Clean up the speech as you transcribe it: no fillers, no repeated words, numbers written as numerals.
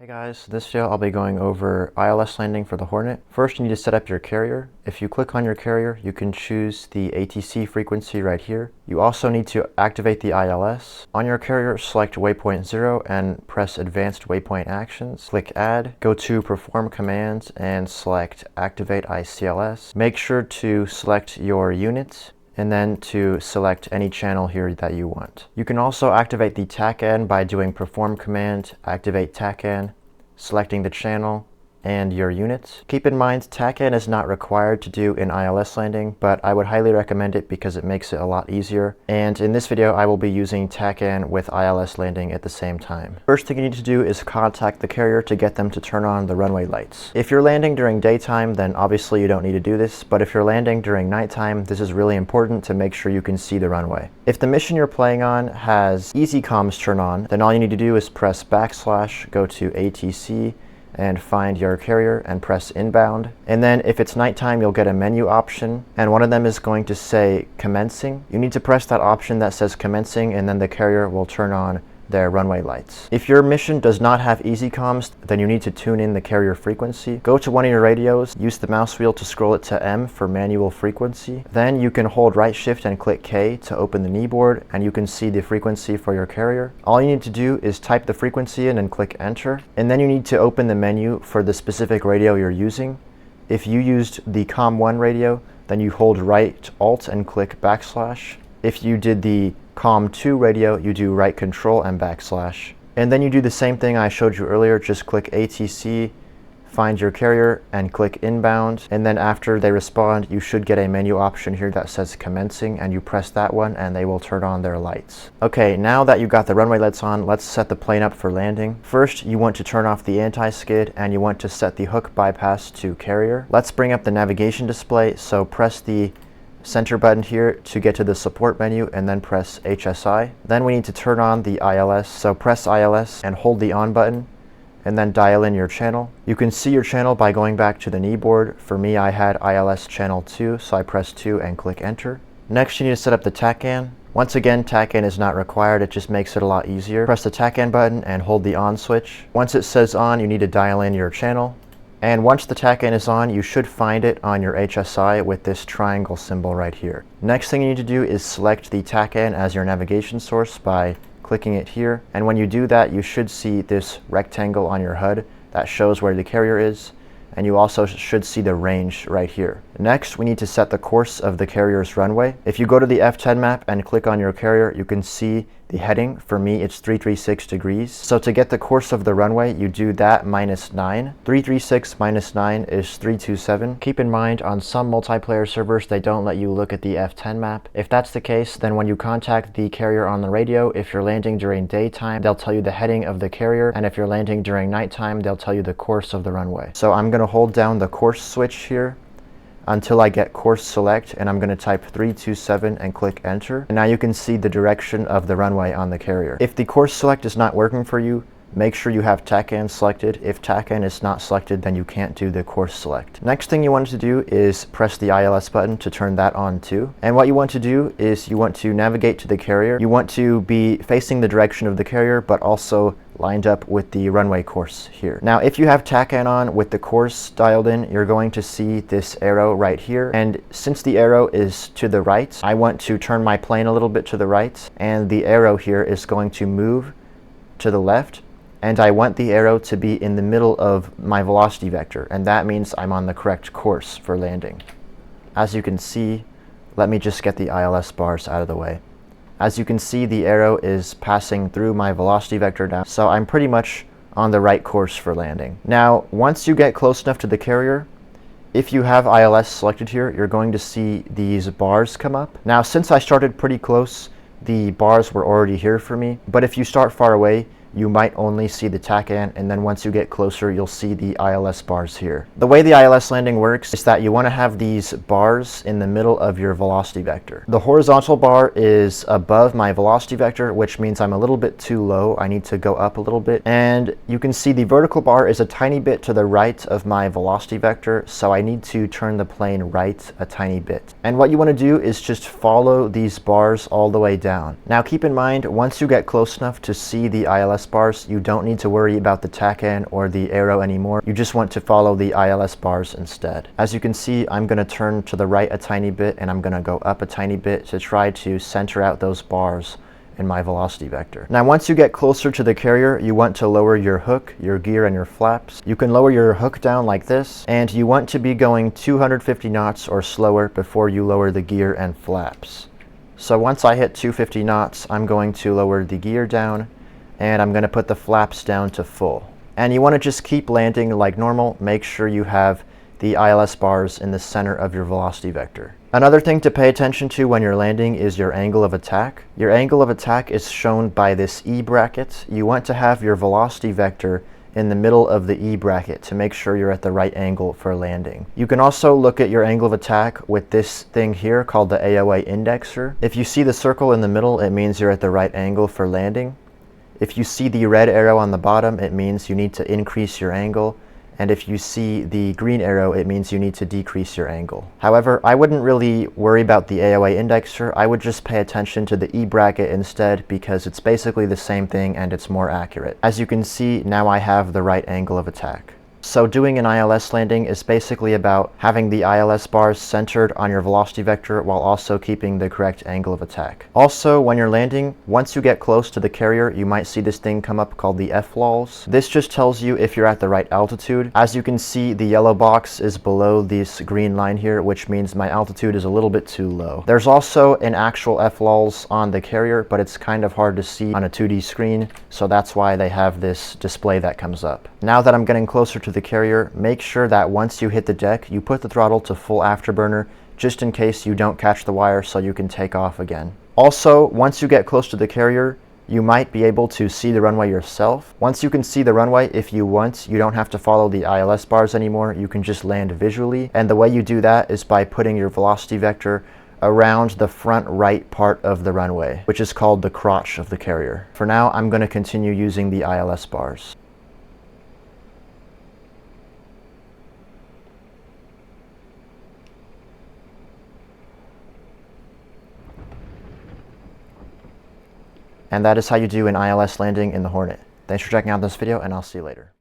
Hey guys, this video I'll be going over ILS landing for the Hornet. First, you need to set up your carrier. If you click on your carrier, you can choose the ATC frequency right here. You also need to activate the ILS. On your carrier, select waypoint 0 and press Advanced Waypoint Actions. Click Add, go to Perform Commands and select Activate ICLS. Make sure to select your unit and then to select any channel here that you want. You can also activate the TACAN by doing Perform Command, Activate TACAN, selecting the channel and your units. Keep in mind, TACAN is not required to do in ILS landing, but I would highly recommend it because it makes it a lot easier. And in this video, I will be using TACAN with ILS landing at the same time. First thing you need to do is contact the carrier to get them to turn on the runway lights. If you're landing during daytime, then obviously you don't need to do this, but if you're landing during nighttime, this is really important to make sure you can see the runway. If the mission you're playing on has easy comms turn on, then all you need to do is press /, go to ATC, and find your carrier and press inbound. And then if it's nighttime, you'll get a menu option, and one of them is going to say commencing. You need to press that option that says commencing, and then the carrier will turn on their runway lights. If your mission does not have easy comms, then you need to tune in the carrier frequency. Go to one of your radios, use the mouse wheel to scroll it to M for manual frequency. Then you can hold right shift and click K to open the kneeboard, and you can see the frequency for your carrier. All you need to do is type the frequency in and click enter, and then you need to open the menu for the specific radio you're using. If you used the COM1 radio, then you hold right Alt and click /. If you did the COM2 radio, you do right control and /. And then you do the same thing I showed you earlier, just click ATC, find your carrier and click inbound. And then after they respond, you should get a menu option here that says commencing, and you press that one and they will turn on their lights. Okay, now that you got the runway lights on, let's set the plane up for landing. First, you want to turn off the anti-skid and you want to set the hook bypass to carrier. Let's bring up the navigation display, so press the center button here to get to the support menu and then press HSI. Then we need to turn on the ILS, so press ILS and hold the on button and then dial in your channel. You can see your channel by going back to the kneeboard. For me, I had ILS channel 2, so I press 2 and click enter. Next, you need to set up the TACAN. Once again, TACAN is not required, it just makes it a lot easier. Press the TACAN button and hold the on switch. Once it says on, you need to dial in your channel. And once the TACAN is on, you should find it on your HSI with this triangle symbol right here. Next thing you need to do is select the TACAN as your navigation source by clicking it here. And when you do that, you should see this rectangle on your HUD that shows where the carrier is. And you also should see the range right here. Next, we need to set the course of the carrier's runway. If you go to the F10 map and click on your carrier, you can see the heading. For me, it's 336 degrees. So to get the course of the runway, you do that -9. 336 minus 9 is 327. Keep in mind, on some multiplayer servers, they don't let you look at the F10 map. If that's the case, then when you contact the carrier on the radio, if you're landing during daytime, they'll tell you the heading of the carrier. And if you're landing during nighttime, they'll tell you the course of the runway. So I'm going to hold down the course switch here until I get course select, and I'm going to type 327 and click enter. And now you can see the direction of the runway on the carrier. If the course select is not working for you, make sure you have TACAN selected. If TACAN is not selected, then you can't do the course select. Next thing you want to do is press the ILS button to turn that on too. And what you want to do is you want to navigate to the carrier. You want to be facing the direction of the carrier, but also lined up with the runway course here. Now, if you have TACAN on with the course dialed in, you're going to see this arrow right here. And since the arrow is to the right, I want to turn my plane a little bit to the right, and the arrow here is going to move to the left. And I want the arrow to be in the middle of my velocity vector, and that means I'm on the correct course for landing. As you can see, let me just get the ILS bars out of the way. As you can see, the arrow is passing through my velocity vector now, so I'm pretty much on the right course for landing. Now, once you get close enough to the carrier, if you have ILS selected here, you're going to see these bars come up. Now, since I started pretty close, the bars were already here for me, but if you start far away, you might only see the TACAN, and then once you get closer, you'll see the ILS bars here. The way the ILS landing works is that you want to have these bars in the middle of your velocity vector. The horizontal bar is above my velocity vector, which means I'm a little bit too low. I need to go up a little bit. And you can see the vertical bar is a tiny bit to the right of my velocity vector, so I need to turn the plane right a tiny bit. And what you want to do is just follow these bars all the way down. Now keep in mind, once you get close enough to see the ILS ILS bars, you don't need to worry about the TACAN or the arrow anymore. You just want to follow the ILS bars instead. As you can see, I'm going to turn to the right a tiny bit and I'm going to go up a tiny bit to try to center out those bars in my velocity vector. Now once you get closer to the carrier, you want to lower your hook, your gear, and your flaps. You can lower your hook down like this, and you want to be going 250 knots or slower before you lower the gear and flaps. So once I hit 250 knots, I'm going to lower the gear down, and I'm going to put the flaps down to full. And you want to just keep landing like normal. Make sure you have the ILS bars in the center of your velocity vector. Another thing to pay attention to when you're landing is your angle of attack. Your angle of attack is shown by this E bracket. You want to have your velocity vector in the middle of the E bracket to make sure you're at the right angle for landing. You can also look at your angle of attack with this thing here called the AOA indexer. If you see the circle in the middle, it means you're at the right angle for landing. If you see the red arrow on the bottom, it means you need to increase your angle. And if you see the green arrow, it means you need to decrease your angle. However, I wouldn't really worry about the AOA indexer. I would just pay attention to the E bracket instead, because it's basically the same thing and it's more accurate. As you can see, now I have the right angle of attack. So doing an ILS landing is basically about having the ILS bars centered on your velocity vector while also keeping the correct angle of attack. Also, when you're landing, once you get close to the carrier, you might see this thing come up called the FLOLs. This just tells you if you're at the right altitude. As you can see, the yellow box is below this green line here, which means my altitude is a little bit too low. There's also an actual FLOLs on the carrier, but it's kind of hard to see on a 2D screen, so that's why they have this display that comes up. Now that I'm getting closer to the carrier, make sure that once you hit the deck, you put the throttle to full afterburner, just in case you don't catch the wire so you can take off again. Also, once you get close to the carrier, you might be able to see the runway yourself. Once you can see the runway, if you want, you don't have to follow the ILS bars anymore. You can just land visually. And the way you do that is by putting your velocity vector around the front right part of the runway, which is called the crotch of the carrier. For now, I'm going to continue using the ILS bars. And that is how you do an ILS landing in the Hornet. Thanks for checking out this video, and I'll see you later.